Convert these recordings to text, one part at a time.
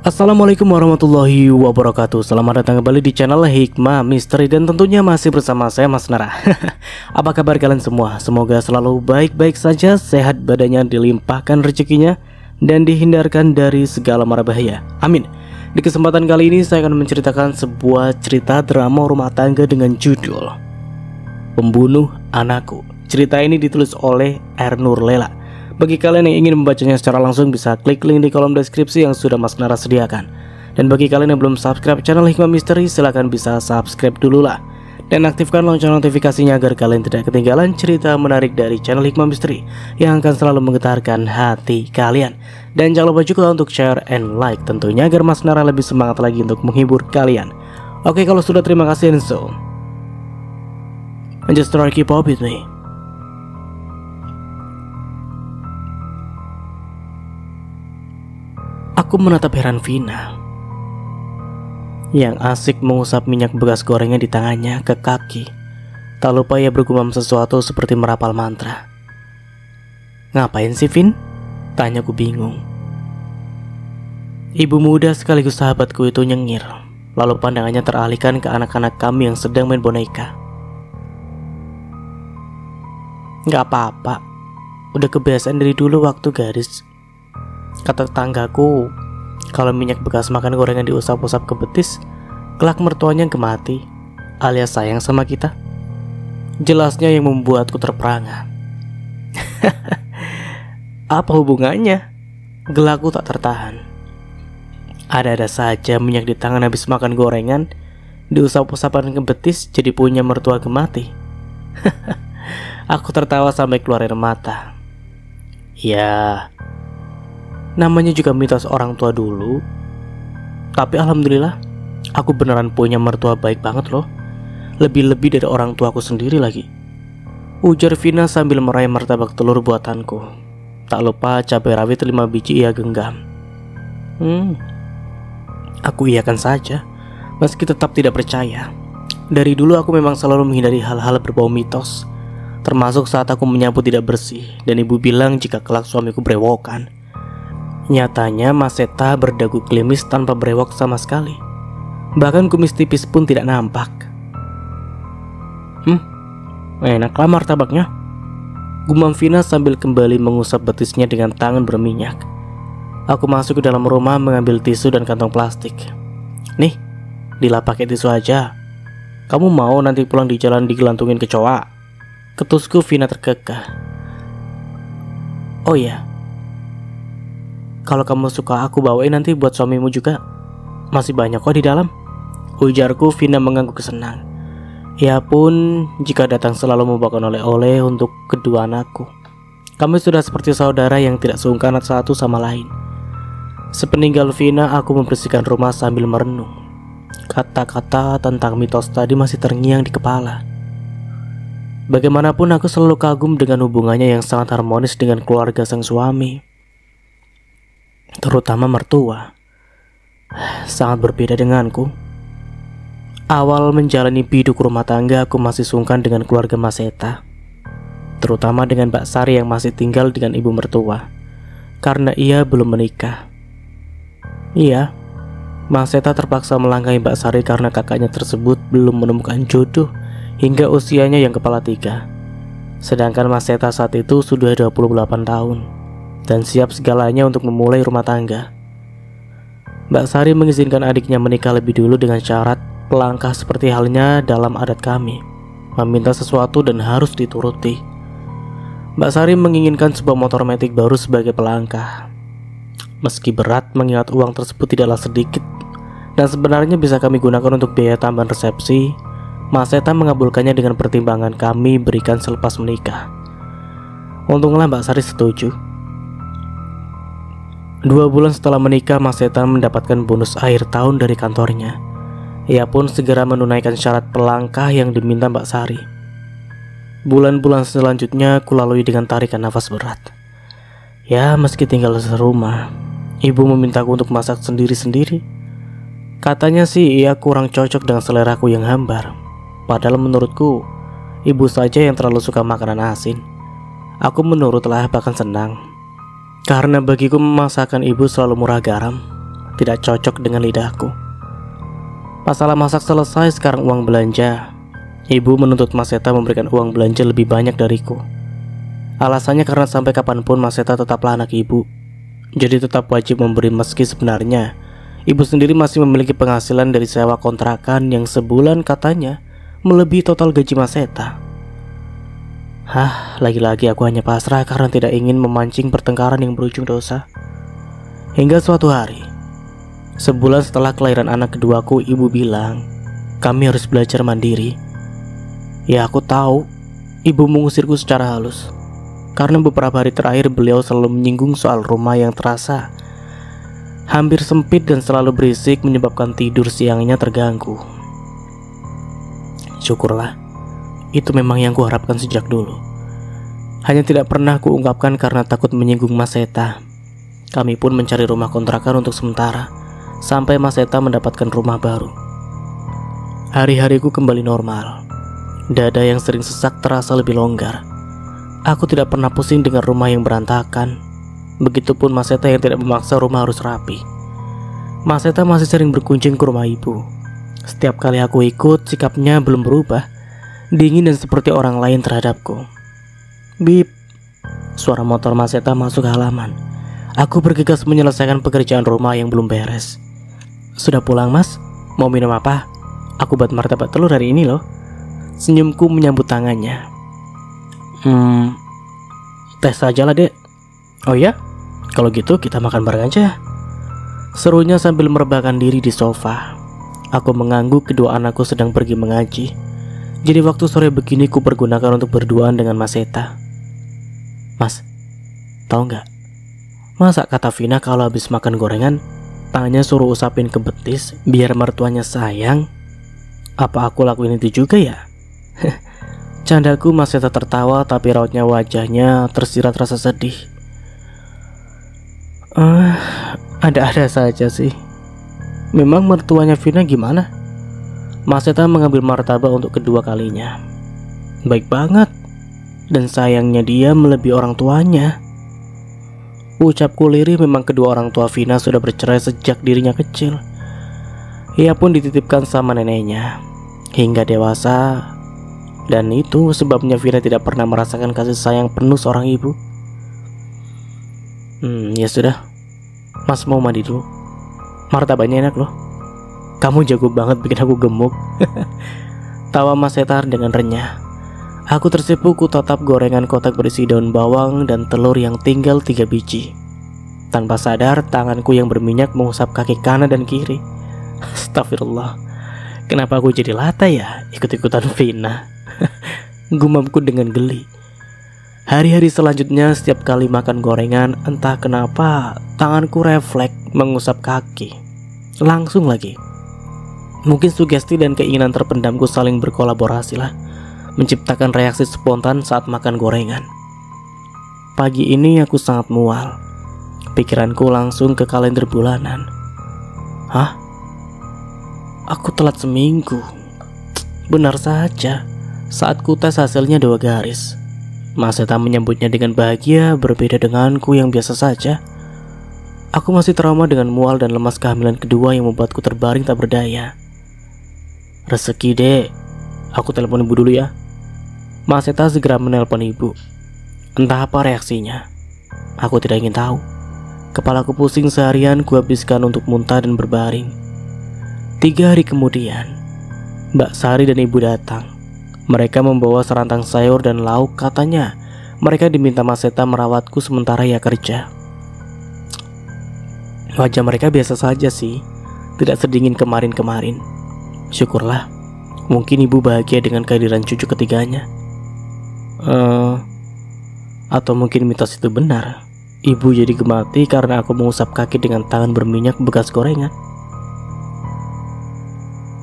Assalamualaikum warahmatullahi wabarakatuh. Selamat datang kembali di channel Hikmah Misteri dan tentunya masih bersama saya Mas Nara. Apa kabar kalian semua? Semoga selalu baik-baik saja, sehat badannya, dilimpahkan rezekinya dan dihindarkan dari segala mara bahaya. Amin. Di kesempatan kali ini saya akan menceritakan sebuah cerita drama rumah tangga dengan judul Pembunuh Anakku. Cerita ini ditulis oleh Ernur Lela. Bagi kalian yang ingin membacanya secara langsung bisa klik link di kolom deskripsi yang sudah Mas Nara sediakan. Dan bagi kalian yang belum subscribe channel Hikmah Misteri, silahkan bisa subscribe dulu lah. Dan aktifkan lonceng notifikasinya agar kalian tidak ketinggalan cerita menarik dari channel Hikmah Misteri yang akan selalu menggetarkan hati kalian. Dan jangan lupa juga untuk share and like tentunya agar Mas Nara lebih semangat lagi untuk menghibur kalian. Oke, kalau sudah terima kasih and so and just try keep up with me. Aku menatap heran Vina yang asik mengusap minyak bekas gorengnya di tangannya ke kaki. Tak lupa ia bergumam sesuatu seperti merapal mantra. "Ngapain sih, Vin?" tanyaku bingung. Ibu muda sekaligus sahabatku itu nyengir, lalu pandangannya teralihkan ke anak-anak kami yang sedang main boneka. "Gak apa-apa, udah kebiasaan dari dulu waktu gadis," kata tetanggaku. Kalau minyak bekas makan gorengan diusap-usap ke betis, kelak mertuanya gemati alias sayang sama kita. Jelasnya yang membuatku terperangah. Apa hubungannya? Gelaku tak tertahan. Ada-ada saja minyak di tangan habis makan gorengan diusap-usapan ke betis jadi punya mertua gemati. Aku tertawa sampai keluar air mata. Ya, namanya juga mitos orang tua dulu. Tapi alhamdulillah, aku beneran punya mertua baik banget loh. Lebih-lebih dari orang tuaku sendiri lagi, ujar Vina sambil meraih martabak telur buatanku. Tak lupa cabai rawit 5 biji ia genggam. Aku iakan saja, meski tetap tidak percaya. Dari dulu aku memang selalu menghindari hal-hal berbau mitos, termasuk saat aku menyapu tidak bersih dan ibu bilang jika kelak suamiku berewokan. Nyatanya Maseta berdagu klimis tanpa brewok sama sekali. Bahkan kumis tipis pun tidak nampak. Enaklah martabaknya, gumam Vina sambil kembali mengusap betisnya dengan tangan berminyak. Aku masuk ke dalam rumah mengambil tisu dan kantong plastik. "Nih, dilap pakai tisu aja. Kamu mau nanti pulang di jalan digelantungin kecoa?" ketusku Vina terkekeh. "Oh iya, kalau kamu suka aku bawain nanti buat suamimu juga. Masih banyak kok di dalam," ujarku Vina mengangguk senang. Ya pun, jika datang selalu membawakan oleh-oleh untuk kedua anakku. Kami sudah seperti saudara yang tidak sungkan satu sama lain. Sepeninggal Vina, aku membersihkan rumah sambil merenung. Kata-kata tentang mitos tadi masih terngiang di kepala. Bagaimanapun aku selalu kagum dengan hubungannya yang sangat harmonis dengan keluarga sang suami, terutama mertua. Sangat berbeda denganku. Awal menjalani biduk rumah tangga, aku masih sungkan dengan keluarga Maseta, terutama dengan Mbak Sari yang masih tinggal dengan ibu mertua, karena ia belum menikah. Iya, Maseta terpaksa melangkahi Mbak Sari karena kakaknya tersebut belum menemukan jodoh hingga usianya yang kepala 3. Sedangkan Maseta saat itu sudah 28 tahun dan siap segalanya untuk memulai rumah tangga. Mbak Sari mengizinkan adiknya menikah lebih dulu dengan syarat pelangkah seperti halnya dalam adat kami, meminta sesuatu dan harus dituruti. Mbak Sari menginginkan sebuah motor metik baru sebagai pelangkah. Meski berat mengingat uang tersebut tidaklah sedikit dan sebenarnya bisa kami gunakan untuk biaya tambahan resepsi, Maseta mengabulkannya dengan pertimbangan kami berikan selepas menikah. Untunglah Mbak Sari setuju. 2 bulan setelah menikah, Maseta mendapatkan bonus akhir tahun dari kantornya. Ia pun segera menunaikan syarat pelangkah yang diminta Mbak Sari. Bulan-bulan selanjutnya kulalui dengan tarikan nafas berat. Ya, meski tinggal serumah, ibu memintaku untuk masak sendiri-sendiri. Katanya sih ia kurang cocok dengan seleraku yang hambar. Padahal menurutku, ibu saja yang terlalu suka makanan asin. Aku menurutlah bahkan senang. Karena bagiku masakan ibu selalu murah garam, tidak cocok dengan lidahku. Masalah masak selesai, sekarang uang belanja. Ibu menuntut Mas Seta memberikan uang belanja lebih banyak dariku. Alasannya karena sampai kapanpun Mas Seta tetaplah anak ibu, jadi tetap wajib memberi, meski sebenarnya ibu sendiri masih memiliki penghasilan dari sewa kontrakan yang sebulan katanya melebihi total gaji Mas Seta. Lagi-lagi aku hanya pasrah karena tidak ingin memancing pertengkaran yang berujung dosa. Hingga suatu hari, sebulan setelah kelahiran anak keduaku, ibu bilang kami harus belajar mandiri. Ya, aku tahu ibu mengusirku secara halus, karena beberapa hari terakhir beliau selalu menyinggung soal rumah yang terasa hampir sempit dan selalu berisik, menyebabkan tidur siangnya terganggu. Syukurlah, itu memang yang kuharapkan sejak dulu. Hanya tidak pernah kuungkapkan karena takut menyinggung Mas Seta. Kami pun mencari rumah kontrakan untuk sementara, sampai Mas Seta mendapatkan rumah baru. Hari-hariku kembali normal. Dada yang sering sesak terasa lebih longgar. Aku tidak pernah pusing dengan rumah yang berantakan. Begitupun Mas Seta yang tidak memaksa rumah harus rapi. Mas Seta masih sering berkunjung ke rumah ibu. Setiap kali aku ikut, sikapnya belum berubah, dingin dan seperti orang lain terhadapku. Bip, suara motor Mas Seta masuk ke halaman. Aku bergegas menyelesaikan pekerjaan rumah yang belum beres. Sudah pulang, Mas? Mau minum apa? Aku buat martabak telur hari ini loh. Senyumku menyambut tangannya. Teh saja lah, Dek. Oh ya? Kalau gitu kita makan bareng aja, serunya sambil merebahkan diri di sofa. Aku mengangguk, kedua anakku sedang pergi mengaji. Jadi waktu sore begini ku pergunakan untuk berduaan dengan Mas Seta. Mas, tahu nggak? Masa kata Vina kalau habis makan gorengan, tangannya suruh usapin ke betis biar mertuanya sayang? Apa aku lakuin itu juga ya? Candaku. Mas Seta tertawa, tapi rautnya wajahnya tersirat rasa sedih. Ada-ada saja sih. Memang mertuanya Vina gimana? Mas Seta mengambil martabak untuk kedua kalinya. Baik banget. Dan sayangnya dia melebihi orang tuanya. Ucapku lirih, memang kedua orang tua Vina sudah bercerai sejak dirinya kecil. Ia pun dititipkan sama neneknya hingga dewasa. Dan itu sebabnya Vina tidak pernah merasakan kasih sayang penuh seorang ibu. Ya sudah, Mas mau mandi dulu. Martabaknya enak loh. Kamu jago banget bikin aku gemuk. Tawa Mas Seta dengan renyah. Aku tersipu, ku tatap gorengan kotak berisi daun bawang dan telur yang tinggal 3 biji. Tanpa sadar, tanganku yang berminyak mengusap kaki kanan dan kiri. Astagfirullah, kenapa aku jadi lata ya ikut-ikutan Vina? Gumamku dengan geli. Hari-hari selanjutnya, setiap kali makan gorengan, entah kenapa tanganku refleks mengusap kaki. Langsung lagi. Mungkin sugesti dan keinginan terpendamku saling berkolaborasi lah, menciptakan reaksi spontan saat makan gorengan. Pagi ini aku sangat mual. Pikiranku langsung ke kalender bulanan. Hah? Aku telat seminggu. Benar saja, saat ku tes hasilnya 2 garis. Mas Seta menyambutnya dengan bahagia, berbeda denganku yang biasa saja. Aku masih trauma dengan mual dan lemas kehamilan kedua yang membuatku terbaring tak berdaya. Rezeki, Dek. Aku telepon ibu dulu ya. Mas Seta segera menelpon ibu. Entah apa reaksinya, aku tidak ingin tahu. Kepalaku pusing seharian, kuhabiskan untuk muntah dan berbaring. 3 hari kemudian, Mbak Sari dan ibu datang. Mereka membawa serantang sayur dan lauk. Katanya mereka diminta Mas Seta merawatku sementara ia kerja. Wajah mereka biasa saja sih, tidak sedingin kemarin-kemarin. Syukurlah, mungkin ibu bahagia dengan kehadiran cucu ketiganya. Atau mungkin mitos itu benar. Ibu jadi gemati karena aku mengusap kaki dengan tangan berminyak bekas gorengan.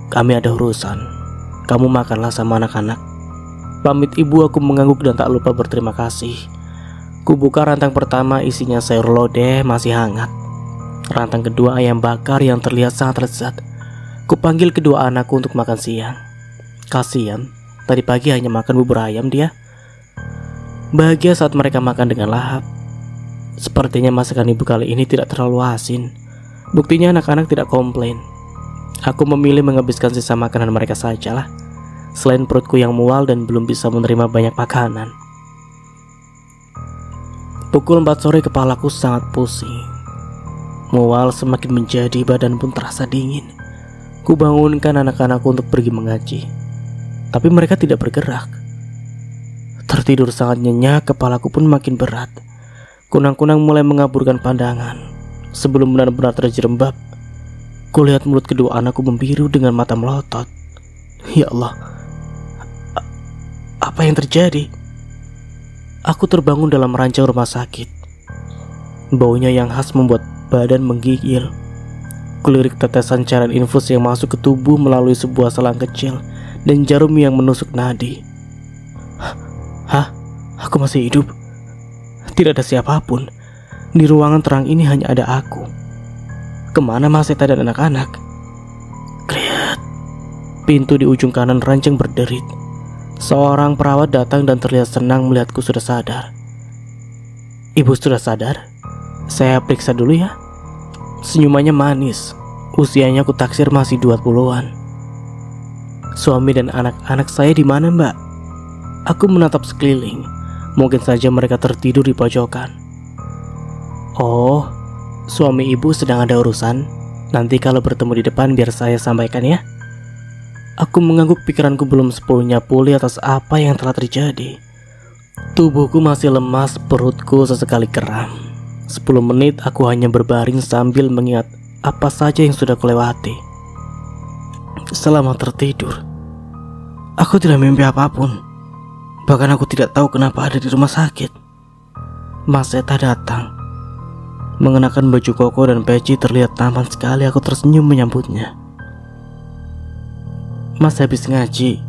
Kami ada urusan. Kamu makanlah sama anak-anak. Pamit ibu, aku mengangguk dan tak lupa berterima kasih. Kubuka rantang pertama, isinya sayur lodeh masih hangat. Rantang kedua ayam bakar yang terlihat sangat lezat. Kupanggil kedua anakku untuk makan siang. Kasian, tadi pagi hanya makan bubur ayam dia. Bahagia saat mereka makan dengan lahap. Sepertinya masakan ibu kali ini tidak terlalu asin. Buktinya anak-anak tidak komplain. Aku memilih menghabiskan sisa makanan mereka sajalah. Selain perutku yang mual dan belum bisa menerima banyak makanan. Pukul 4 sore kepalaku sangat pusing. Mual semakin menjadi, badan pun terasa dingin. Kubangunkan anak-anakku untuk pergi mengaji. Tapi mereka tidak bergerak. Tertidur sangat nyenyak, kepalaku pun makin berat. Kunang-kunang mulai mengaburkan pandangan. Sebelum benar-benar terjerembab, kulihat mulut kedua anakku membiru dengan mata melotot. Ya Allah, apa yang terjadi? Aku terbangun dalam ranjang rumah sakit. Baunya yang khas membuat badan menggigil. Kulirik tetesan cairan infus yang masuk ke tubuh melalui sebuah selang kecil dan jarum yang menusuk nadi. Hah? Aku masih hidup? Tidak ada siapapun. Di ruangan terang ini hanya ada aku. Kemana Maseta dan anak-anak? Kriat. Pintu di ujung kanan ranjang berderit. Seorang perawat datang dan terlihat senang melihatku sudah sadar. Ibu sudah sadar? Saya periksa dulu ya. Senyumannya manis. Usianya aku taksir masih 20-an. Suami dan anak-anak saya di mana, Mbak? Aku menatap sekeliling. Mungkin saja mereka tertidur di pojokan. Oh, suami ibu sedang ada urusan. Nanti kalau bertemu di depan biar saya sampaikan ya. Aku mengangguk, pikiranku belum sepenuhnya pulih atas apa yang telah terjadi. Tubuhku masih lemas, perutku sesekali kram. 10 menit aku hanya berbaring sambil mengingat apa saja yang sudah kulewati. Selama tertidur, aku tidak mimpi apapun. Bahkan aku tidak tahu kenapa ada di rumah sakit. Maseta datang. Mengenakan baju koko dan peci terlihat tampan sekali. Aku tersenyum menyambutnya. Mas habis ngaji.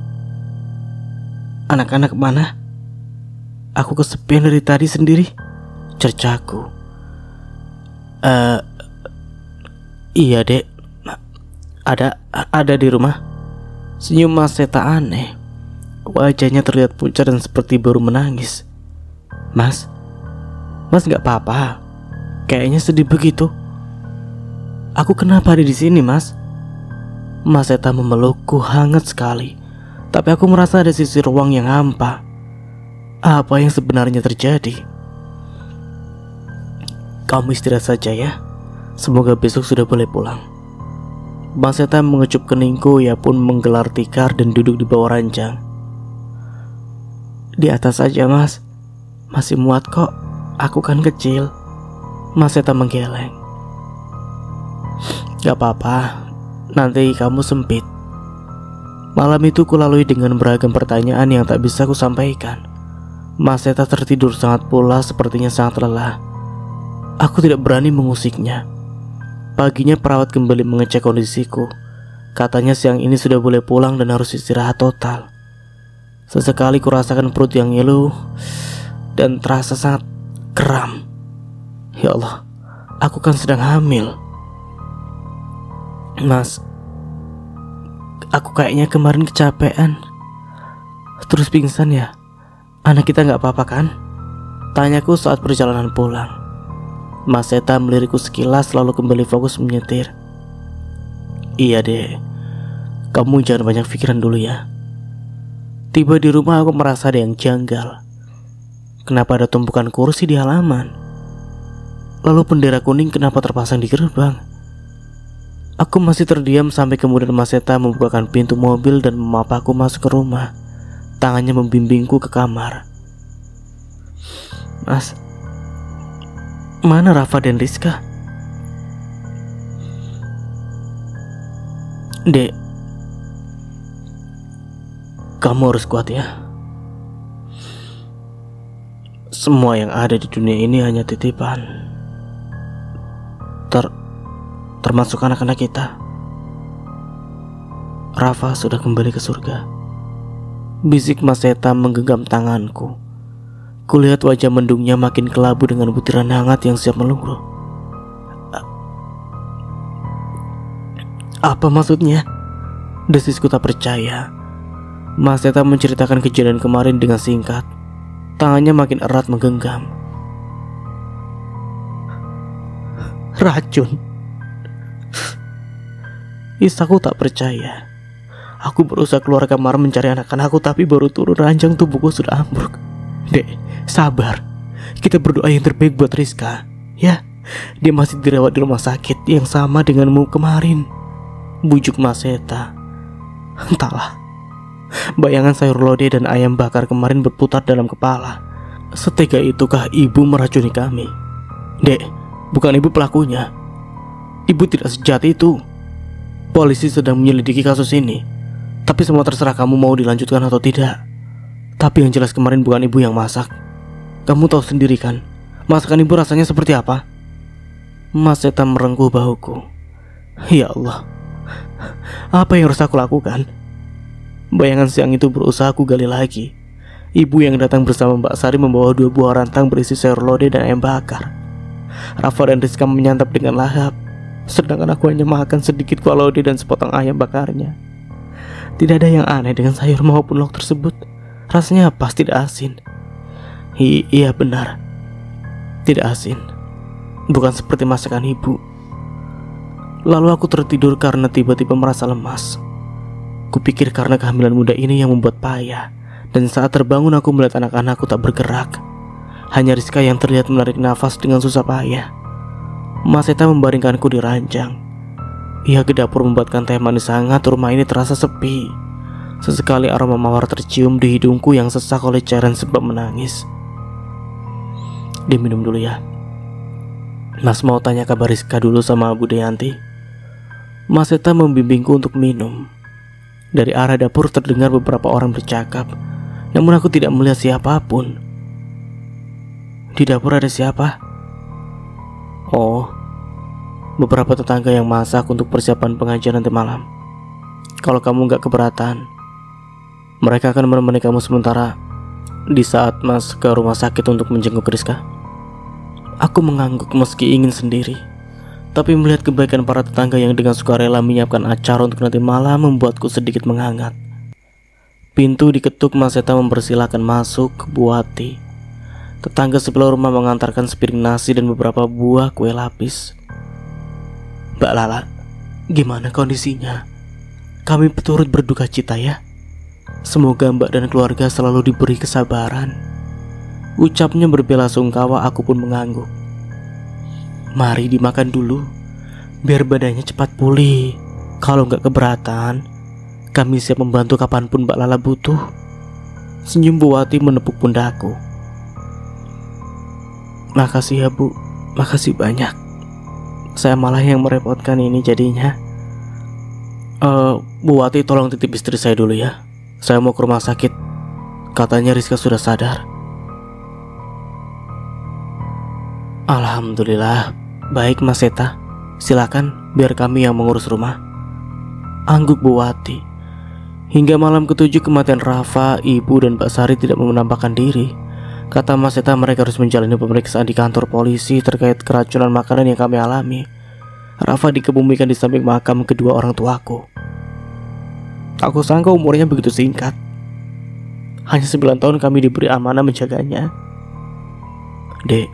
Anak-anak mana? Aku kesepian dari tadi sendiri, cercaku. Iya dek, ada di rumah. Senyum Maseta aneh. Wajahnya terlihat pucat dan seperti baru menangis. Mas gak apa-apa? Kayaknya sedih begitu. Aku kenapa ada di sini, Mas? Maseta memelukku hangat sekali. Tapi aku merasa ada sisi ruang yang hampa. Apa yang sebenarnya terjadi? Kamu istirahat saja ya. Semoga besok sudah boleh pulang. Maseta mengecup keningku. Ia pun menggelar tikar dan duduk di bawah ranjang. Di atas saja, Mas. Masih muat kok. Aku kan kecil. Maseta menggeleng. Gak apa-apa, nanti kamu sempit. Malam itu kulalui dengan beragam pertanyaan yang tak bisa ku sampaikan. Maseta tertidur sangat pulas, sepertinya sangat lelah. Aku tidak berani mengusiknya. Paginya perawat kembali mengecek kondisiku. Katanya siang ini sudah boleh pulang dan harus istirahat total. Sesekali kurasakan perut yang ngilu dan terasa sangat kram. Ya Allah, aku kan sedang hamil. Mas, aku kayaknya kemarin kecapean terus pingsan ya. Anak kita gak apa-apa kan? Tanyaku saat perjalanan pulang. Maseta melirikku sekilas lalu kembali fokus menyetir. Iya deh, kamu jangan banyak pikiran dulu ya. Tiba di rumah aku merasa ada yang janggal. Kenapa ada tumpukan kursi di halaman? Lalu bendera kuning kenapa terpasang di gerbang? Aku masih terdiam sampai kemudian Maseta membukakan pintu mobil dan memapaku masuk ke rumah. Tangannya membimbingku ke kamar. Mas, mana Rafa dan Rizka? Dek, kamu harus kuat ya. Semua yang ada di dunia ini hanya titipan. Termasuk anak-anak kita. Rafa sudah kembali ke surga. Bisik Maseta menggenggam tanganku. Kulihat wajah mendungnya makin kelabu dengan butiran hangat yang siap meluruh. Apa maksudnya? Desisku tak percaya. Maseta menceritakan kejadian kemarin dengan singkat. Tangannya makin erat menggenggam. Racun. Aku tak percaya. Aku berusaha keluar kamar mencari anak-anakku, tapi baru turun ranjang tubuhku sudah ambruk. Dek, sabar. Kita berdoa yang terbaik buat Rizka. Ya, dia masih dirawat di rumah sakit yang sama denganmu kemarin. Bujuk Maseta. Entahlah. Bayangan sayur lodeh dan ayam bakar kemarin berputar dalam kepala. Setega itukah ibu meracuni kami? Dek, bukan ibu pelakunya. Ibu tidak sejahat itu. Polisi sedang menyelidiki kasus ini. Tapi semua terserah kamu mau dilanjutkan atau tidak. Tapi yang jelas kemarin bukan ibu yang masak. Kamu tahu sendiri kan, masakan ibu rasanya seperti apa? Maseta merengkuh bahuku. Ya Allah, apa yang harus aku lakukan? Bayangan siang itu berusaha aku gali lagi. Ibu yang datang bersama Mbak Sari membawa 2 buah rantang berisi sayur lodeh dan ayam bakar. Rafa dan Rizka menyantap dengan lahap, sedangkan aku hanya makan sedikit kuah lodeh dan sepotong ayam bakarnya. Tidak ada yang aneh dengan sayur maupun lauk tersebut. Rasanya pas, tidak asin. Iya benar, tidak asin. Bukan seperti masakan ibu. Lalu aku tertidur karena tiba-tiba merasa lemas. Kupikir karena kehamilan muda ini yang membuat payah. Dan saat terbangun aku melihat anak-anakku tak bergerak. Hanya Rizka yang terlihat menarik nafas dengan susah payah. Maseta membaringkanku di ranjang. Ia ke dapur membuatkan teh manis hangat. Rumah ini terasa sepi. Sesekali aroma mawar tercium di hidungku yang sesak oleh cairan sebab menangis. Diminum dulu ya. Mas mau tanya kabar Rizka dulu sama Bu Deyanti. Maseta membimbingku untuk minum. Dari arah dapur terdengar beberapa orang bercakap, namun aku tidak melihat siapapun. Di dapur ada siapa? Oh, beberapa tetangga yang masak untuk persiapan pengajian nanti malam. Kalau kamu gak keberatan, mereka akan menemani kamu sementara di saat Mas ke rumah sakit untuk menjenguk Rizka. Aku mengangguk meski ingin sendiri, tapi melihat kebaikan para tetangga yang dengan sukarela menyiapkan acara untuk nanti malam membuatku sedikit menghangat. Pintu diketuk. Maseta mempersilahkan masuk ke Bu Wati. Tetangga sebelah rumah mengantarkan sepiring nasi dan beberapa buah kue lapis. Mbak Lala, gimana kondisinya? Kami turut berduka cita ya. Semoga Mbak dan keluarga selalu diberi kesabaran. Ucapnya berbelasungkawa. Aku pun mengangguk. Mari dimakan dulu, biar badannya cepat pulih. Kalau nggak keberatan, kami siap membantu kapanpun Mbak Lala butuh. Senyum Bu Wati menepuk pundakku. Makasih ya Bu, makasih banyak. Saya malah yang merepotkan ini jadinya. Bu Wati tolong titip istri saya dulu ya. Saya mau ke rumah sakit. Katanya Rizka sudah sadar. Alhamdulillah. Baik Mas Seta, silakan biar kami yang mengurus rumah. Angguk Bu Wati. Hingga malam ke-7 kematian Rafa, ibu dan Mbak Sari tidak mau menampakkan diri. Kata Mas Seta mereka harus menjalani pemeriksaan di kantor polisi terkait keracunan makanan yang kami alami. Rafa dikebumikan di samping makam kedua orang tuaku. Aku sangka umurnya begitu singkat. Hanya 9 tahun kami diberi amanah menjaganya. Dek,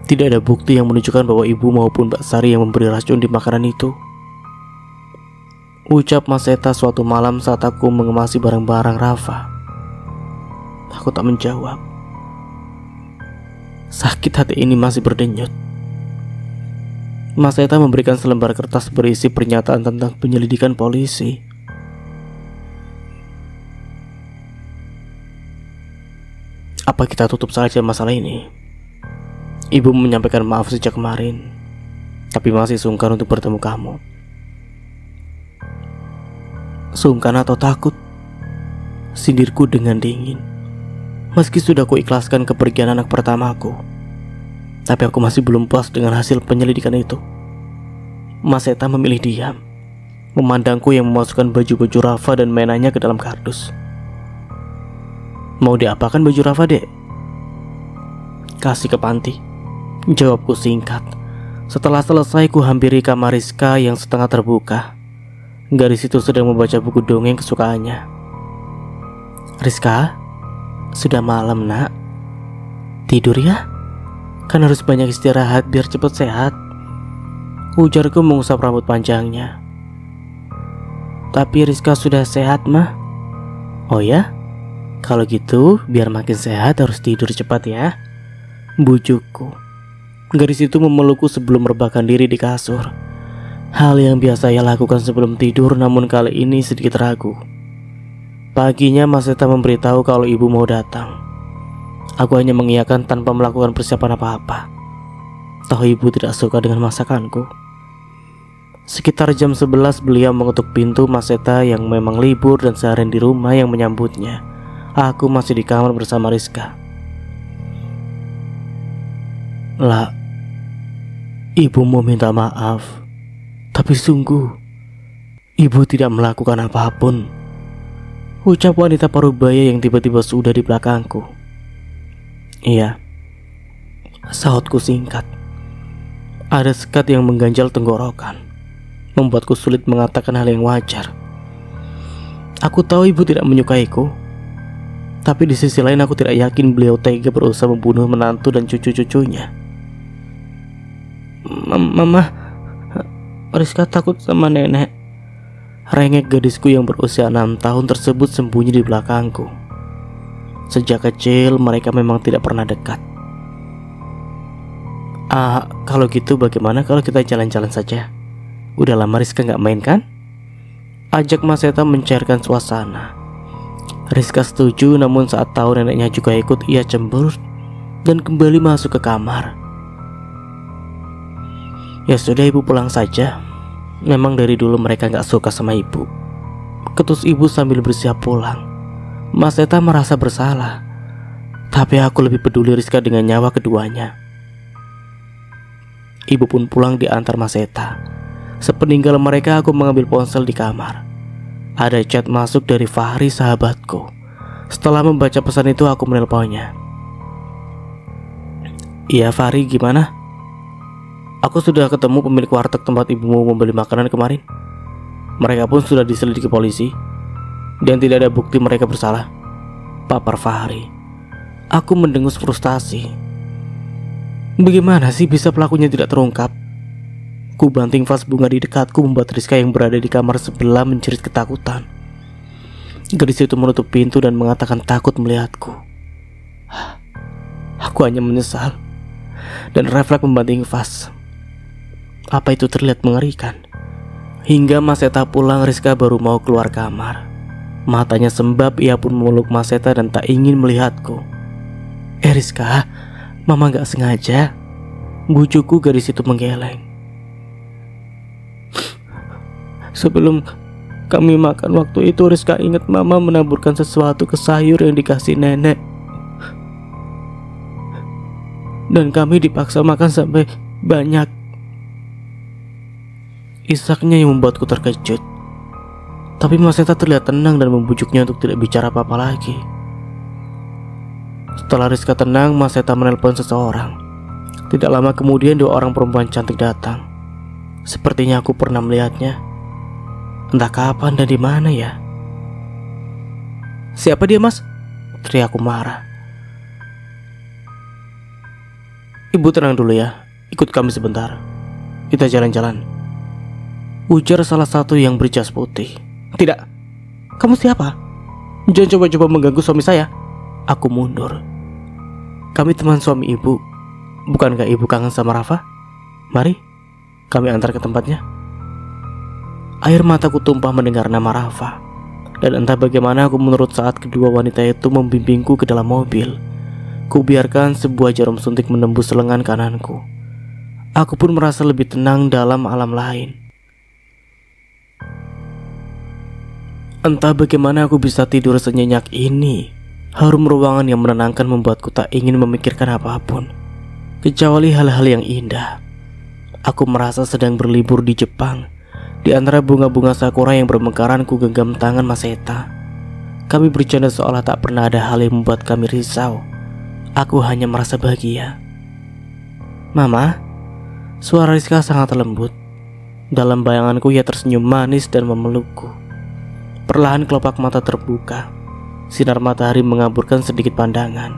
tidak ada bukti yang menunjukkan bahwa ibu maupun Mbak Sari yang memberi racun di makanan itu. Ucap Mas Seta suatu malam saat aku mengemasi barang-barang Rafa. Aku tak menjawab. Sakit hati ini masih berdenyut. Mas Seta memberikan selembar kertas berisi pernyataan tentang penyelidikan polisi. Apa kita tutup saja masalah ini? Ibu menyampaikan maaf sejak kemarin, tapi masih sungkan untuk bertemu kamu. Sungkan atau takut? Sindirku dengan dingin. Meski sudah kuikhlaskan kepergian anak pertamaku, tapi aku masih belum puas dengan hasil penyelidikan itu. Mas Seta memilih diam, memandangku yang memasukkan baju-baju Rafa dan mainannya ke dalam kardus. Mau diapakan baju Rafa, Dek? Kasih ke panti, jawabku singkat. Setelah selesai ku hampiri kamar Rizka yang setengah terbuka. Gadis itu sedang membaca buku dongeng kesukaannya. Rizka, sudah malam nak. Tidur ya, kan harus banyak istirahat biar cepat sehat. Ujarku mengusap rambut panjangnya. Tapi Rizka sudah sehat, mah. Oh ya? Kalau gitu biar makin sehat harus tidur cepat ya, bujukku. Gadis itu memelukku sebelum merebahkan diri di kasur. Hal yang biasa ia lakukan sebelum tidur, namun kali ini sedikit ragu. Paginya Maseta memberitahu kalau ibu mau datang. Aku hanya mengiyakan tanpa melakukan persiapan apa-apa. Toh ibu tidak suka dengan masakanku. Sekitar jam 11 beliau mengetuk pintu Maseta yang memang libur dan seharian di rumah yang menyambutnya. Aku masih di kamar bersama Rizka. Lah, ibu mau minta maaf. Tapi sungguh, ibu tidak melakukan apapun, ucap wanita parubaya yang tiba-tiba sudah di belakangku. Iya, sahutku singkat. Ada sekat yang mengganjal tenggorokan, membuatku sulit mengatakan hal yang wajar. Aku tahu ibu tidak menyukaiku, tapi di sisi lain aku tidak yakin beliau tega berusaha membunuh menantu dan cucu-cucunya. Mama, Rizka takut sama nenek. Rengek gadisku yang berusia 6 tahun tersebut sembunyi di belakangku. Sejak kecil mereka memang tidak pernah dekat. Kalau gitu bagaimana kalau kita jalan-jalan saja? Udah lama Rizka gak main kan? Ajak Maseta mencairkan suasana. Rizka setuju, namun saat tahu neneknya juga ikut, ia cemburu dan kembali masuk ke kamar. Ya sudah, ibu pulang saja. Memang dari dulu mereka gak suka sama ibu, ketus ibu sambil bersiap pulang. Maseta merasa bersalah, tapi aku lebih peduli Rizka dengan nyawa keduanya. Ibu pun pulang diantar Maseta. Sepeninggal mereka, aku mengambil ponsel di kamar. Ada chat masuk dari Fahri, sahabatku. Setelah membaca pesan itu, aku menelponnya. Iya Fahri, gimana? Aku sudah ketemu pemilik warteg tempat ibumu membeli makanan kemarin. Mereka pun sudah diselidiki polisi dan tidak ada bukti mereka bersalah, papar Fahri. Aku mendengus frustasi. Bagaimana sih bisa pelakunya tidak terungkap? Ku banting vas bunga di dekatku membuat Rizka yang berada di kamar sebelah menjerit ketakutan. Gadis itu menutup pintu dan mengatakan takut melihatku. Aku hanya menyesal dan refleks membanting vas. Apa itu terlihat mengerikan? Hingga Maseta pulang, Rizka baru mau keluar kamar. Matanya sembab, ia pun memeluk Maseta dan tak ingin melihatku. Rizka, mama gak sengaja. Bujuku gadis itu menggeleng. Sebelum kami makan waktu itu, Rizka ingat mama menaburkan sesuatu ke sayur yang dikasih nenek. Dan kami dipaksa makan sampai banyak. Isaknya yang membuatku terkejut. Tapi Maseta terlihat tenang dan membujuknya untuk tidak bicara apa-apa lagi. Setelah Rizka tenang, Maseta menelpon seseorang. Tidak lama kemudian 2 orang perempuan cantik datang. Sepertinya aku pernah melihatnya. Entah kapan dan di mana ya. Siapa dia, Mas? Teriakku marah. Ibu tenang dulu ya. Ikut kami sebentar. Kita jalan-jalan, ujar salah satu yang berjas putih. Tidak. Kamu siapa? Jangan coba-coba mengganggu suami saya. Aku mundur. Kami teman suami ibu. Bukankah ibu kangen sama Rafa? Mari, kami antar ke tempatnya. Air mataku tumpah mendengar nama Rafa. Dan entah bagaimana aku menurut saat kedua wanita itu membimbingku ke dalam mobil. Kubiarkan sebuah jarum suntik menembus lengan kananku. Aku pun merasa lebih tenang dalam alam lain. Entah bagaimana aku bisa tidur senyenyak ini. Harum ruangan yang menenangkan membuatku tak ingin memikirkan apapun, kecuali hal-hal yang indah. Aku merasa sedang berlibur di Jepang. Di antara bunga-bunga sakura yang bermekaran, ku genggam tangan Maseta. Kami bercanda seolah tak pernah ada hal yang membuat kami risau. Aku hanya merasa bahagia. Mama, suara Rizka sangat lembut. Dalam bayanganku ia tersenyum manis dan memelukku. Perlahan kelopak mata terbuka. Sinar matahari mengaburkan sedikit pandangan.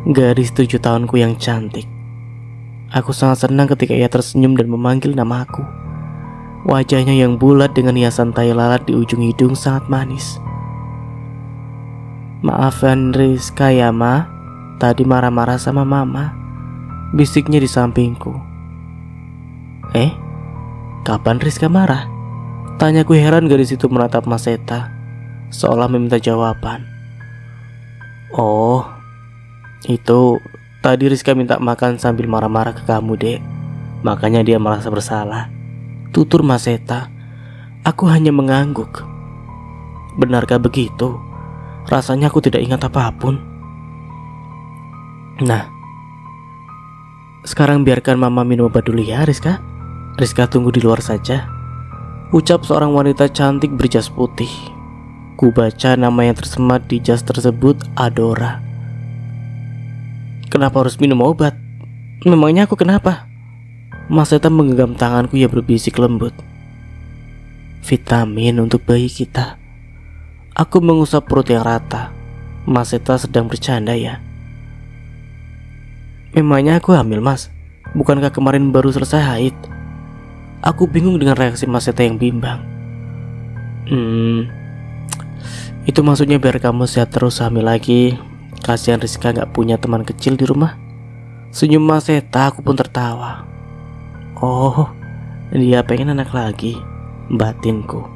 Gadis 7 tahunku yang cantik. Aku sangat senang ketika ia tersenyum dan memanggil namaku. Wajahnya yang bulat dengan hiasan tai lalat di ujung hidung sangat manis. "Maafkan Rizka ya, Ma. Tadi marah-marah sama Mama," bisiknya di sampingku. Kapan Rizka marah?" Tanyaku heran dari situ menatap Maseta, seolah meminta jawaban. "Oh, itu tadi Rizka minta makan sambil marah-marah ke kamu, Dek. Makanya dia merasa bersalah," tutur Maseta. Aku hanya mengangguk. Benarkah begitu? Rasanya aku tidak ingat apapun. Nah, sekarang biarkan Mama minum obat dulu ya, Rizka. Rizka tunggu di luar saja, ucap seorang wanita cantik berjas putih. Ku baca nama yang tersemat di jas tersebut, Adora. "Kenapa harus minum obat? Memangnya aku kenapa?" Maseta menggenggam tanganku yang berbisik lembut. "Vitamin untuk bayi kita." Aku mengusap perut yang rata. Maseta sedang bercanda ya. "Memangnya aku hamil, Mas? Bukankah kemarin baru selesai haid?" Aku bingung dengan reaksi Maseta yang bimbang. Itu maksudnya biar kamu sehat terus hamil lagi. Kasihan Rizka gak punya teman kecil di rumah." Senyum Maseta, aku pun tertawa. "Oh, dia pengen anak lagi," batinku.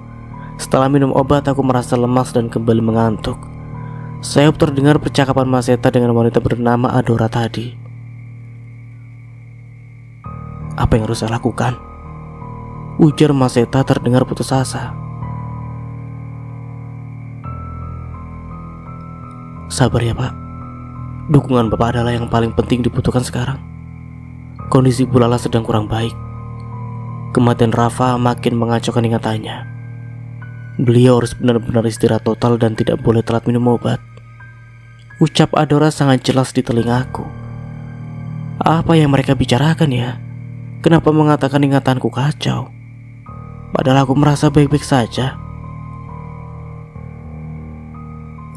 Setelah minum obat, aku merasa lemas dan kembali mengantuk. Sayup terdengar percakapan Maseta dengan wanita bernama Adora tadi. "Apa yang harus saya lakukan?" ujar Maseta terdengar putus asa. "Sabar ya, Pak. Dukungan Bapak adalah yang paling penting dibutuhkan sekarang. Kondisi Bu Lala sedang kurang baik. Kematian Rafa makin mengacaukan ingatannya. Beliau harus benar-benar istirahat total dan tidak boleh telat minum obat," ucap Adora sangat jelas di telingaku. Apa yang mereka bicarakan ya? Kenapa mengatakan ingatanku kacau? Padahal aku merasa baik-baik saja.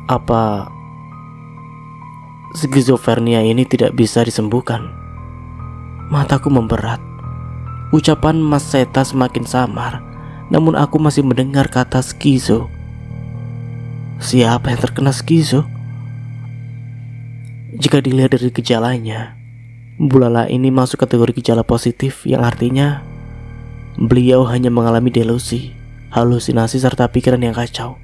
Apa skizofrenia ini tidak bisa disembuhkan? Mataku memberat. Ucapan Mas Seta semakin samar, namun aku masih mendengar kata skizo. Siapa yang terkena skizo? Jika dilihat dari gejalanya, Bu Lala ini masuk kategori gejala positif, yang artinya beliau hanya mengalami delusi, halusinasi, serta pikiran yang kacau.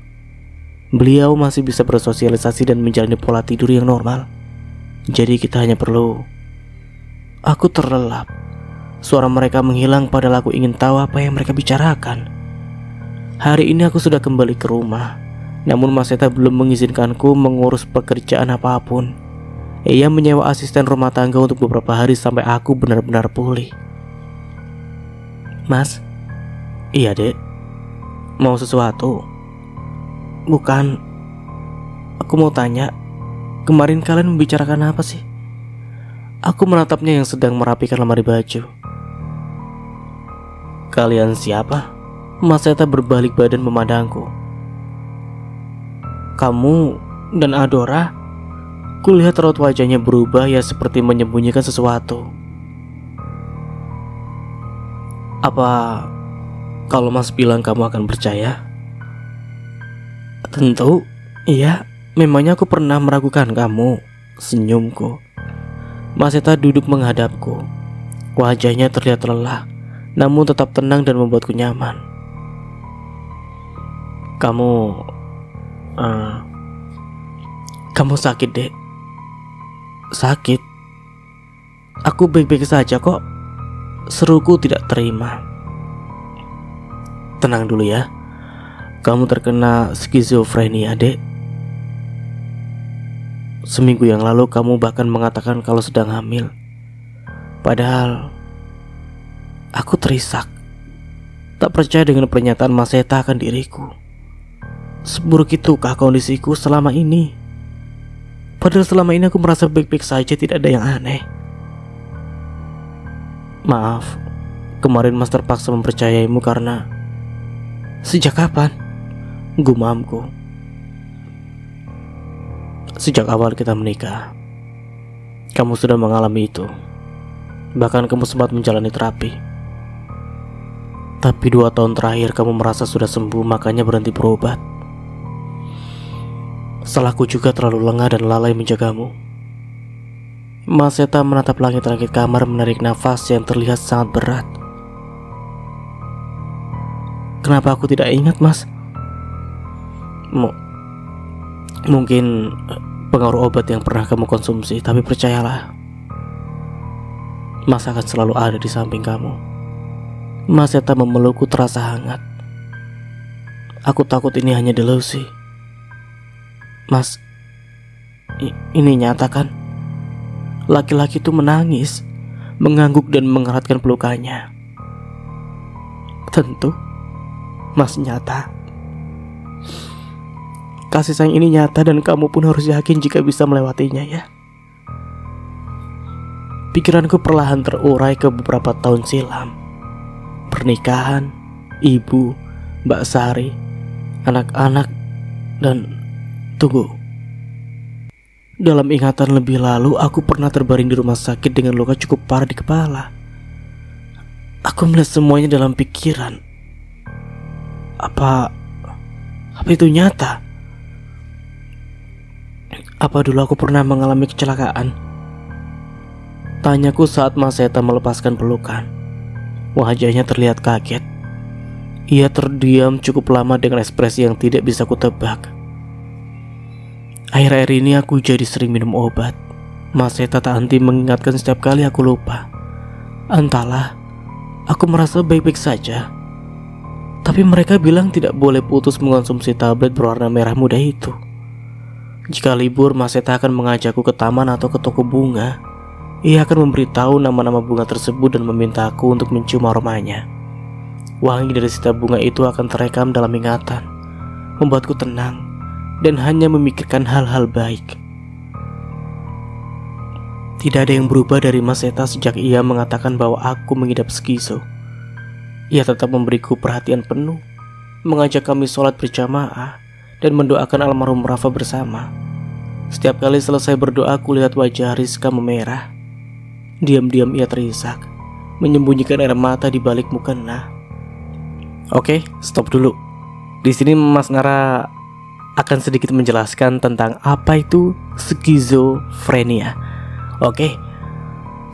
Beliau masih bisa bersosialisasi dan menjalani pola tidur yang normal. Jadi kita hanya perlu... Aku terlelap. Suara mereka menghilang padahal aku ingin tahu apa yang mereka bicarakan. Hari ini aku sudah kembali ke rumah, namun Mas Seta belum mengizinkanku mengurus pekerjaan apapun. Ia menyewa asisten rumah tangga untuk beberapa hari sampai aku benar-benar pulih. "Mas." "Iya, Dek. Mau sesuatu?" "Bukan. Aku mau tanya, kemarin kalian membicarakan apa sih?" Aku menatapnya yang sedang merapikan lemari baju. "Kalian siapa?" Mas Seta berbalik badan memandangku. "Kamu dan Adora." Kulihat raut wajahnya berubah, ya seperti menyembunyikan sesuatu. "Apa kalau Mas bilang kamu akan percaya?" "Tentu, iya. Memangnya aku pernah meragukan kamu?" senyumku. Mas Seta duduk menghadapku. Wajahnya terlihat lelah, namun tetap tenang dan membuatku nyaman. Kamu sakit, Dek." "Sakit? Aku baik-baik saja kok," seruku tidak terima. "Tenang dulu ya. Kamu terkena skizofrenia, Dek. Seminggu yang lalu kamu bahkan mengatakan kalau sedang hamil. Padahal aku terisak, tak percaya dengan pernyataan Mas Seta akan diriku. Seburuk itukah kondisiku selama ini? Padahal selama ini aku merasa baik-baik saja, tidak ada yang aneh. Maaf, kemarin Mas terpaksa mempercayaimu karena... Sejak kapan? Gumamku. Sejak awal kita menikah, kamu sudah mengalami itu. Bahkan kamu sempat menjalani terapi. Tapi 2 tahun terakhir kamu merasa sudah sembuh, makanya berhenti berobat. Salahku juga terlalu lengah dan lalai menjagamu. Maseta menatap langit-langit kamar, menarik nafas yang terlihat sangat berat. Kenapa aku tidak ingat, Mas? Mungkin pengaruh obat yang pernah kamu konsumsi, tapi percayalah, Mas akan selalu ada di samping kamu. Maseta memelukku terasa hangat. Aku takut ini hanya delusi. Mas, ini nyata kan? Laki-laki itu menangis, mengangguk dan mengeratkan pelukannya. Tentu, Mas, nyata. Kasih sayang ini nyata dan kamu pun harus yakin jika bisa melewatinya ya. Pikiranku perlahan terurai ke beberapa tahun silam. Pernikahan, ibu, Mbak Sari, anak-anak, dan tunggu. Dalam ingatan lebih lalu, aku pernah terbaring di rumah sakit dengan luka cukup parah di kepala. Aku melihat semuanya dalam pikiran. Apa itu nyata? Apa dulu aku pernah mengalami kecelakaan? Tanyaku saat Maseta melepaskan pelukan. Wajahnya terlihat kaget. Ia terdiam cukup lama dengan ekspresi yang tidak bisa kutebak. Akhir-akhir ini aku jadi sering minum obat. Maseta tak henti mengingatkan setiap kali aku lupa. Entahlah, aku merasa baik-baik saja. Tapi mereka bilang tidak boleh putus mengonsumsi tablet berwarna merah muda itu. Jika libur, Maseta akan mengajakku ke taman atau ke toko bunga. Ia akan memberitahu nama-nama bunga tersebut dan meminta aku untuk mencium aromanya. Wangi dari setiap bunga itu akan terekam dalam ingatan, membuatku tenang dan hanya memikirkan hal-hal baik. Tidak ada yang berubah dari Maseta sejak ia mengatakan bahwa aku mengidap skizo. Ia tetap memberiku perhatian penuh, mengajak kami sholat berjamaah, dan mendoakan almarhum Rafa bersama. Setiap kali selesai berdoa, aku lihat wajah Rizka memerah. Diam-diam ia terisak, menyembunyikan air mata di balik mukena. Oke, stop dulu. Di sini Mas Nara akan sedikit menjelaskan tentang apa itu skizofrenia. Oke,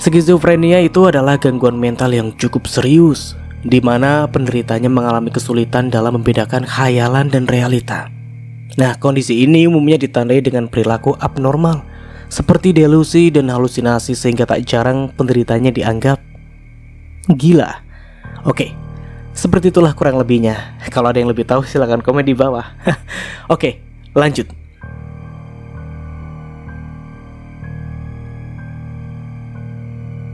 skizofrenia itu adalah gangguan mental yang cukup serius, di mana penderitanya mengalami kesulitan dalam membedakan khayalan dan realita. Nah, kondisi ini umumnya ditandai dengan perilaku abnormal, seperti delusi dan halusinasi, sehingga tak jarang penderitanya dianggap gila. Oke, seperti itulah kurang lebihnya. Kalau ada yang lebih tahu silahkan komen di bawah. Oke, lanjut.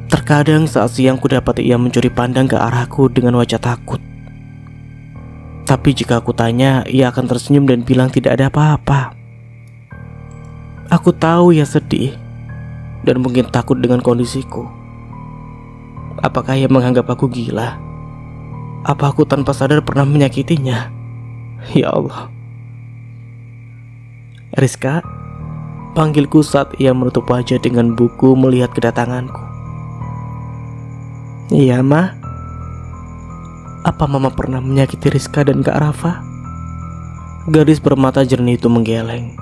Terkadang saat siang kudapati ia mencuri pandang ke arahku dengan wajah takut. Tapi jika aku tanya, ia akan tersenyum dan bilang tidak ada apa-apa. Aku tahu ia sedih dan mungkin takut dengan kondisiku. Apakah ia menganggap aku gila? Apa aku tanpa sadar pernah menyakitinya? Ya Allah. Rizka, panggilku saat ia menutup wajah dengan buku melihat kedatanganku. Iya, Ma. Apa Mama pernah menyakiti Rizka dan Kak Rafa? Gadis bermata jernih itu menggeleng.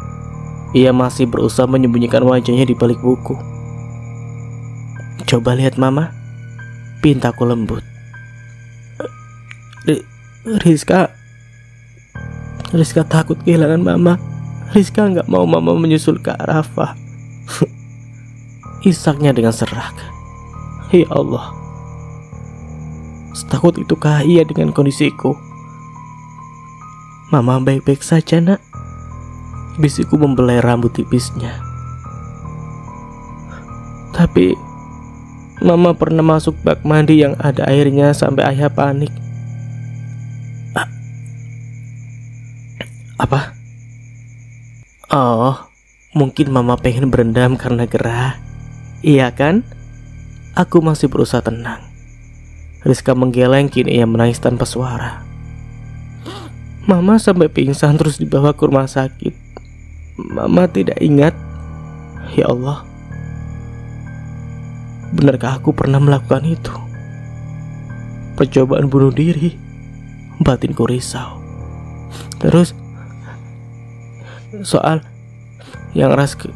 Ia masih berusaha menyembunyikan wajahnya di balik buku. Coba lihat Mama, pintaku lembut. Rizka takut kehilangan Mama. Rizka gak mau Mama menyusul Kak Rafa. Isaknya dengan serak. Ya Allah, setakut itukah ia dengan kondisiku? Mama baik-baik saja, Nak. Bisikku membelai rambut tipisnya. Tapi Mama pernah masuk bak mandi yang ada airnya sampai ayah panik. Apa? Oh, mungkin Mama pengen berendam karena gerah. Iya kan? Aku masih berusaha tenang. Rizka menggeleng, kini ia menangis tanpa suara. Mama sampai pingsan terus dibawa ke rumah sakit. Mama tidak ingat. Ya Allah. benarkah aku pernah melakukan itu? Percobaan bunuh diri. Batinku risau. Terus soal yang Rizka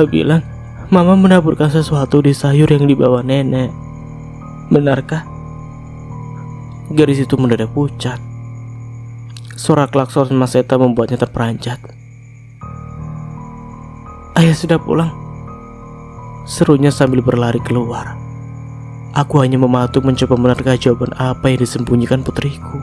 bilang Mama menaburkan sesuatu di sayur yang dibawa nenek. Benarkah? Garis itu mendadak pucat. Suara klakson Mas Eta membuatnya terperanjat. Ayah sudah pulang, serunya sambil berlari keluar. Aku hanya mematung mencoba menerka jawaban apa yang disembunyikan putriku.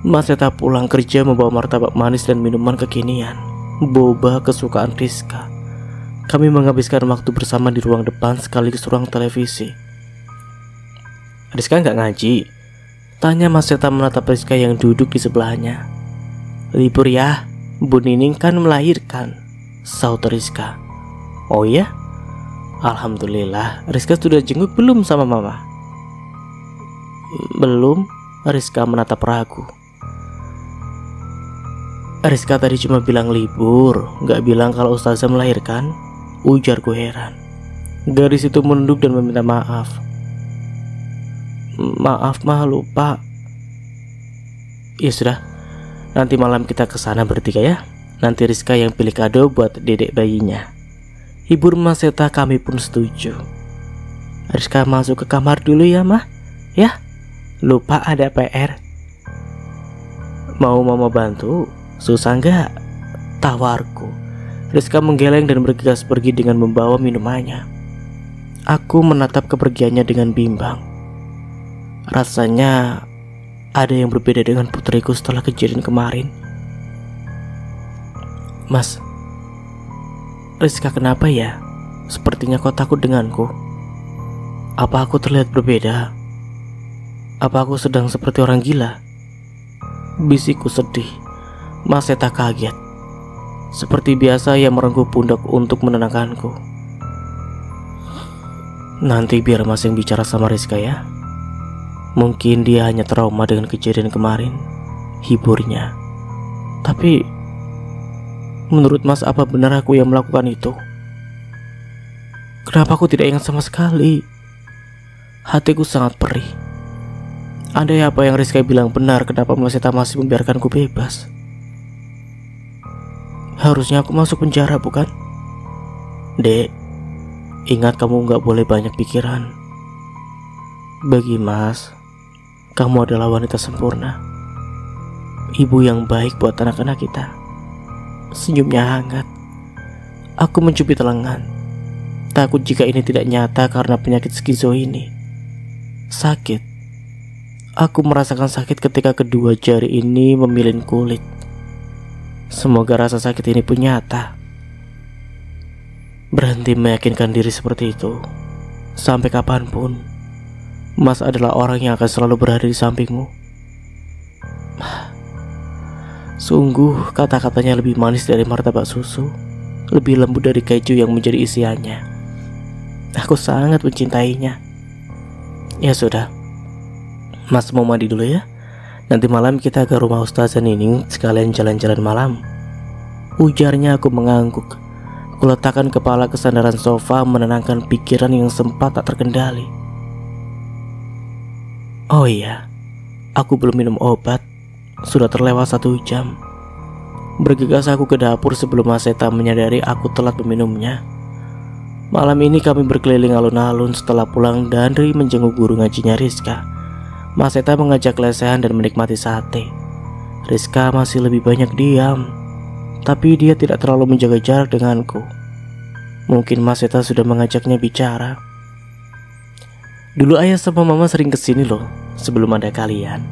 Mas Eta pulang kerja membawa martabak manis dan minuman kekinian, boba kesukaan Rizka. Kami menghabiskan waktu bersama di ruang depan sekaligus ruang televisi. Rizka nggak ngaji? Tanya Mas Eta menatap Rizka yang duduk di sebelahnya. Libur ya, Bu Nining kan melahirkan, saut Rizka. Oh ya? Alhamdulillah. Rizka sudah jenguk belum sama Mama? Belum. Rizka menatap ragu. Rizka tadi cuma bilang libur, gak bilang kalau Ustazah melahirkan, ujarku heran. Gadis itu menunduk dan meminta maaf. Maaf mah, lupa. Ya sudah, nanti malam kita kesana bertiga ya. Nanti Rizka yang pilih kado buat dedek bayinya. Hibur Mas Eta, kami pun setuju. Rizka masuk ke kamar dulu ya Mah. Ya, lupa ada PR. Mau Mama bantu? Susah nggak? Tawarku. Rizka menggeleng dan bergegas pergi dengan membawa minumannya. Aku menatap kepergiannya dengan bimbang. Rasanya ada yang berbeda dengan putriku setelah kejadian kemarin. Mas, Rizka kenapa ya? Sepertinya kau takut denganku. Apa aku terlihat berbeda? Apa aku sedang seperti orang gila? Bisikku sedih. Mas Eta kaget. Seperti biasa ia merengkuh pundak untuk menenangkanku. Nanti biar Mas yang bicara sama Rizka ya. Mungkin dia hanya trauma dengan kejadian kemarin, hiburnya. Tapi menurut Mas, apa benar aku yang melakukan itu? Kenapa aku tidak ingat sama sekali? Hatiku sangat perih. Andai apa yang Rizka bilang benar, kenapa Mas Eta masih membiarkanku bebas? Harusnya aku masuk penjara, bukan? Dek, ingat kamu gak boleh banyak pikiran. Bagi Mas, kamu adalah wanita sempurna. Ibu yang baik buat anak-anak kita. Senyumnya hangat. Aku mencubit lengan. Takut jika ini tidak nyata karena penyakit skizo ini. Sakit. Aku merasakan sakit ketika kedua jari ini memilin kulit. Semoga rasa sakit ini pun nyata. Berhenti meyakinkan diri seperti itu. Sampai kapanpun, Mas adalah orang yang akan selalu berada di sampingmu. Sungguh kata-katanya lebih manis dari martabak susu, lebih lembut dari keju yang menjadi isiannya. Aku sangat mencintainya. Ya sudah, Mas mau mandi dulu ya. Nanti malam kita ke rumah Ustazah Nining sekalian jalan-jalan malam, ujarnya. Aku mengangguk. Kuletakkan kepala ke sandaran sofa menenangkan pikiran yang sempat tak terkendali. Oh iya, aku belum minum obat. Sudah terlewat 1 jam. Bergegas aku ke dapur sebelum Mas Eta menyadari aku telat meminumnya. Malam ini kami berkeliling alun-alun setelah pulang dari menjenguk guru ngajinya Rizka. Mas Eta mengajak lesehan dan menikmati sate. Rizka masih lebih banyak diam, tapi dia tidak terlalu menjaga jarak denganku. Mungkin Mas Eta sudah mengajaknya bicara. Dulu ayah sama mama sering kesini loh, sebelum ada kalian.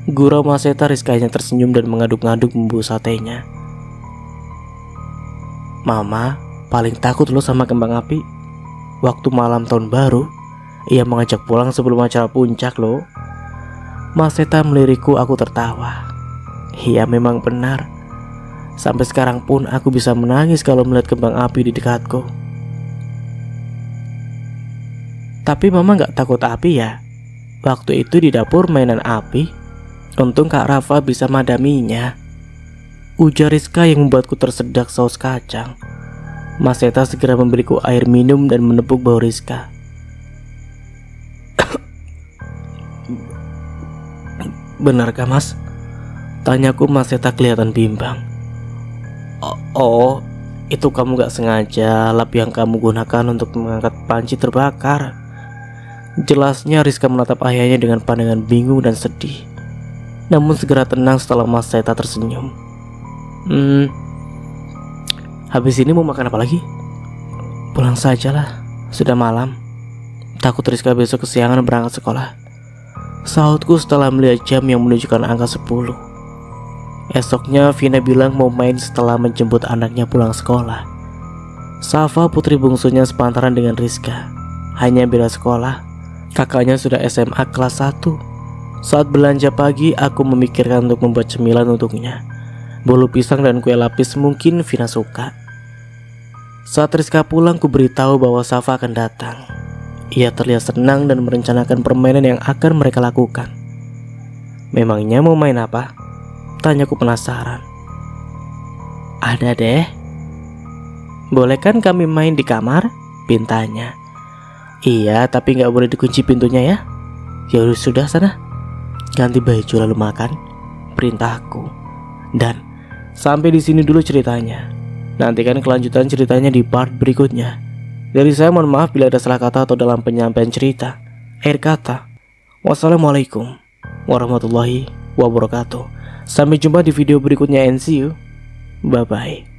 Gurau Mas Eta. Rizka hanya tersenyum dan mengaduk-ngaduk bumbu satenya. Mama paling takut loh sama kembang api. Waktu malam tahun baru, ia mengajak pulang sebelum acara puncak loh. Mas Eta melirikku. Aku tertawa. Iya memang benar. Sampai sekarang pun aku bisa menangis kalau melihat kembang api di dekatku. Tapi mama gak takut api ya? Waktu itu di dapur mainan api. Untung Kak Rafa bisa madaminya, ujar Rizka yang membuatku tersedak saus kacang. Mas Seta segera memberiku air minum dan menepuk bahu Rizka. Benarkah mas? Tanyaku. Mas Seta kelihatan bimbang. Oh, itu kamu gak sengaja lap yang kamu gunakan untuk mengangkat panci terbakar. Jelasnya Rizka menatap ayahnya dengan pandangan bingung dan sedih, namun segera tenang setelah Mas Seta tersenyum. Habis ini mau makan apa lagi? Pulang sajalah, sudah malam. Takut Rizka besok kesiangan berangkat sekolah, sahutku setelah melihat jam yang menunjukkan angka 10. Esoknya Vina bilang mau main setelah menjemput anaknya pulang sekolah. Safa, putri bungsunya, sepantaran dengan Rizka, hanya beda sekolah. Kakaknya sudah SMA kelas 1. Saat belanja pagi, aku memikirkan untuk membuat cemilan untuknya. Bolu pisang dan kue lapis mungkin Vina suka. Saat Rizka pulang, ku beritahu bahwa Safa akan datang. Ia terlihat senang dan merencanakan permainan yang akan mereka lakukan. Memangnya mau main apa? Tanyaku penasaran. Ada deh. Boleh kan kami main di kamar? Pintanya. Iya, tapi gak boleh dikunci pintunya ya. Ya sudah sana. Ganti baju lalu makan, perintahku. Dan sampai di sini dulu ceritanya. Nantikan kelanjutan ceritanya di part berikutnya. Dari saya mohon maaf bila ada salah kata atau dalam penyampaian cerita. Akhir kata, wassalamualaikum warahmatullahi wabarakatuh. Sampai jumpa di video berikutnya and see you. Bye bye.